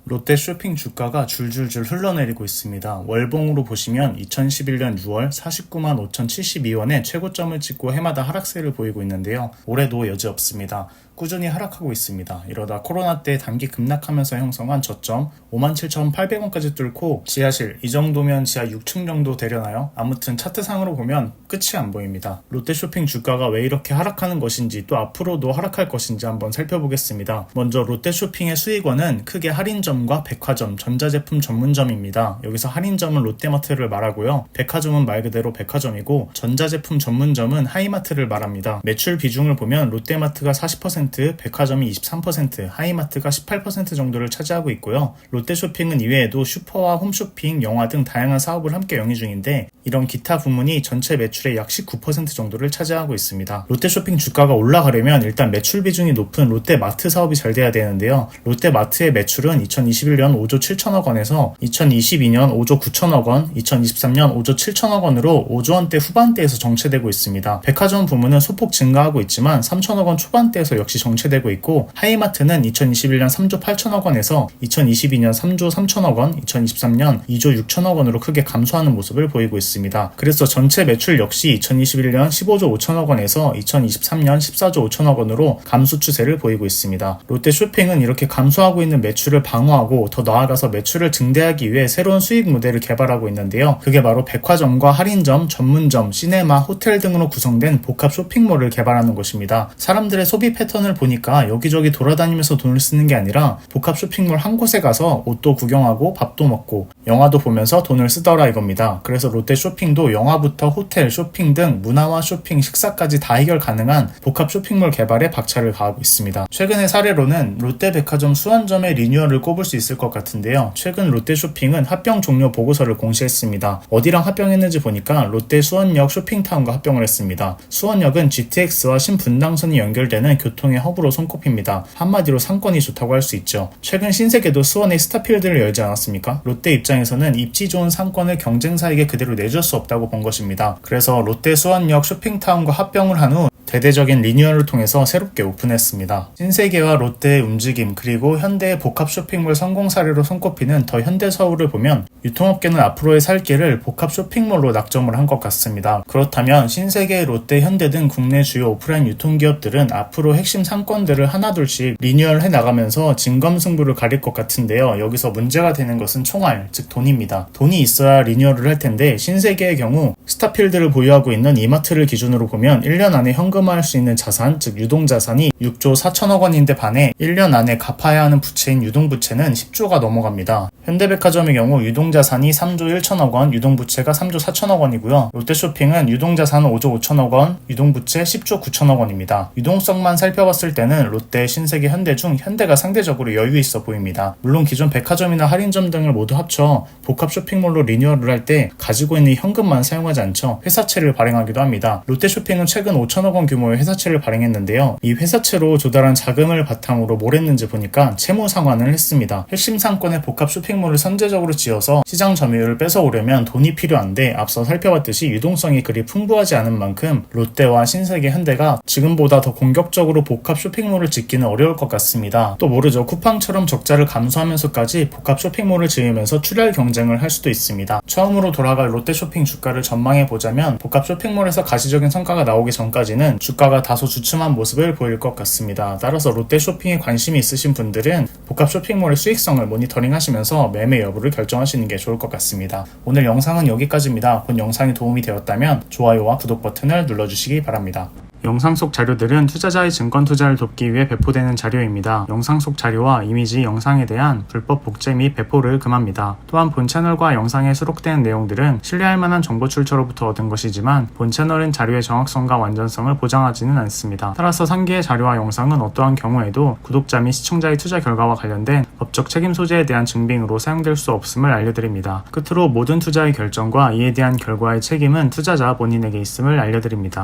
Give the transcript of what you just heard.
롯데 쇼핑 주가가 줄줄줄 흘러내리고 있습니다. 월봉으로 보시면 2011년 6월 49만 5,072원에 최고점을 찍고 해마다 하락세를 보이고 있는데요. 올해도 여지없습니다. 꾸준히 하락하고 있습니다. 이러다 코로나 때 단기 급락하면서 형성한 저점 57,800원까지 뚫고 지하실, 이 정도면 지하 6층 정도 되려나요? 아무튼 차트상으로 보면 끝이 안 보입니다. 롯데 쇼핑 주가가 왜 이렇게 하락하는 것인지, 또 앞으로도 하락할 것인지 한번 살펴보겠습니다. 먼저 롯데 쇼핑의 수익원은 크게 할인점과 백화점, 전자제품 전문점입니다. 여기서 할인점은 롯데마트를 말하고요. 백화점은 말 그대로 백화점이고, 전자제품 전문점은 하이마트를 말합니다. 매출 비중을 보면 롯데마트가 40%, 백화점이 23%, 하이마트가 18% 정도를 차지하고 있고요. 롯데쇼핑은 이외에도 슈퍼와 홈쇼핑, 영화 등 다양한 사업을 함께 영위 중인데, 이런 기타 부문이 전체 매출의 약 19% 정도를 차지하고 있습니다. 롯데쇼핑 주가가 올라가려면 일단 매출 비중이 높은 롯데마트 사업이 잘 돼야 되는데요. 롯데마트의 매출은 2021년 5조 7천억 원에서 2022년 5조 9천억 원, 2023년 5조 7천억 원으로 5조 원대 후반대에서 정체되고 있습니다. 백화점 부문은 소폭 증가하고 있지만 3천억 원 초반대에서 역시 정체되고 있고, 하이마트는 2021년 3조 8천억 원에서 2022년 3조 3천억 원, 2023년 2조 6천억 원으로 크게 감소하는 모습을 보이고 있습니다. 그래서 전체 매출 역시 2021년 15조 5천억 원에서 2023년 14조 5천억 원으로 감소 추세를 보이고 있습니다. 롯데쇼핑은 이렇게 감소하고 있는 매출을 방어하고 더 나아가서 매출을 증대하기 위해 새로운 수익 모델을 개발하고 있는데요. 그게 바로 백화점과 할인점, 전문점, 시네마, 호텔 등으로 구성된 복합 쇼핑몰을 개발하는 것입니다. 사람들의 소비 패턴을 보니까 여기저기 돌아다니면서 돈을 쓰는 게 아니라 복합 쇼핑몰 한 곳에 가서 옷도 구경하고 밥도 먹고 영화도 보면서 돈을 쓰더라 이겁니다. 그래서 롯데 쇼핑도 영화부터 호텔, 쇼핑 등 문화와 쇼핑, 식사까지 다 해결 가능한 복합 쇼핑몰 개발에 박차를 가하고 있습니다. 최근의 사례로는 롯데백화점 수원점의 리뉴얼을 꼽을 수 있을 것 같은데요. 최근 롯데 쇼핑은 합병 종료 보고서를 공시했습니다. 어디랑 합병했는지 보니까 롯데 수원역 쇼핑타운과 합병을 했습니다. 수원역은 GTX와 신분당선이 연결되는 교통의 허브로 손꼽힙니다. 한마디로 상권이 좋다고 할 수 있죠. 최근 신세계도 수원에 스타필드를 열지 않았습니까? 롯데 입장에서는 입지 좋은 상권을 경쟁사에게 그대로 내줄 수 없다고 본 것입니다. 그래서 롯데 수원역 쇼핑타운과 합병을 한 후 대대적인 리뉴얼을 통해서 새롭게 오픈했습니다. 신세계와 롯데의 움직임, 그리고 현대의 복합 쇼핑몰 성공 사례로 손꼽히는 더 현대서울을 보면 유통업계는 앞으로의 살 길을 복합 쇼핑몰로 낙점을 한 것 같습니다. 그렇다면 신세계, 롯데, 현대 등 국내 주요 오프라인 유통기업들은 앞으로 핵심 상권들을 하나둘씩 리뉴얼해 나가면서 진검승부를 가릴 것 같은데요. 여기서 문제가 되는 것은 총알, 즉 돈입니다. 돈이 있어야 리뉴얼을 할 텐데, 신세계의 경우 스타필드를 보유하고 있는 이마트를 기준으로 보면 1년 안에 현금화할 수 있는 자산, 즉 유동자산이 6조 4천억 원인데 반해 1년 안에 갚아야 하는 부채인 유동부채는 10조가 넘어갑니다. 현대백화점의 경우 유동자산이 3조 1천억 원, 유동부채가 3조 4천억 원이고요. 롯데쇼핑은 유동자산은 5조 5천억 원, 유동부채 10조 9천억 원입니다. 유동성만 살펴봤을 때는 롯데, 신세계, 현대 중 현대가 상대적으로 여유 있어 보입니다. 물론 기존 백화점이나 할인점 등을 모두 합쳐 복합 쇼핑몰로 리뉴얼을 할 때 가지고 있는 현금만 사용하지 않죠. 회사채를 발행하기도 합니다. 롯데쇼핑은 최근 5천억 원 규모의 회사채를 발행했는데요. 이 회사채로 조달한 자금을 바탕으로 뭘 했는지 보니까 채무 상환을 했습니다. 핵심 상권의 복합 쇼핑몰을 선제적으로 지어서 시장 점유율을 뺏어오려면 돈이 필요한데, 앞서 살펴봤듯이 유동성이 그리 풍부하지 않은 만큼 롯데와 신세계, 현대가 지금보다 더 공격적으로 복합 쇼핑몰을 짓기는 어려울 것 같습니다. 또 모르죠. 쿠팡처럼 적자를 감수하면서까지 복합 쇼핑몰을 지으면서 출혈 경쟁을 할 수도 있습니다. 처음으로 돌아갈 롯데쇼핑 주가를 전망해 보자면 복합 쇼핑몰에서 가시적인 성과가 나오기 전까지는 주가가 다소 주춤한 모습을 보일 것 같습니다. 따라서 롯데쇼핑에 관심이 있으신 분들은 복합 쇼핑몰의 수익성을 모니터링 하시면서 매매 여부를 결정하시는 게 좋을 것 같습니다. 오늘 영상은 여기까지입니다. 본 영상이 도움이 되었다면 좋아요와 구독 버튼을 눌러주시기 바랍니다. 영상 속 자료들은 투자자의 증권 투자를 돕기 위해 배포되는 자료입니다. 영상 속 자료와 이미지, 영상에 대한 불법 복제 및 배포를 금합니다. 또한 본 채널과 영상에 수록된 내용들은 신뢰할 만한 정보 출처로부터 얻은 것이지만 본 채널은 자료의 정확성과 완전성을 보장하지는 않습니다. 따라서 상기의 자료와 영상은 어떠한 경우에도 구독자 및 시청자의 투자 결과와 관련된 법적 책임 소재에 대한 증빙으로 사용될 수 없음을 알려드립니다. 끝으로 모든 투자의 결정과 이에 대한 결과의 책임은 투자자 본인에게 있음을 알려드립니다.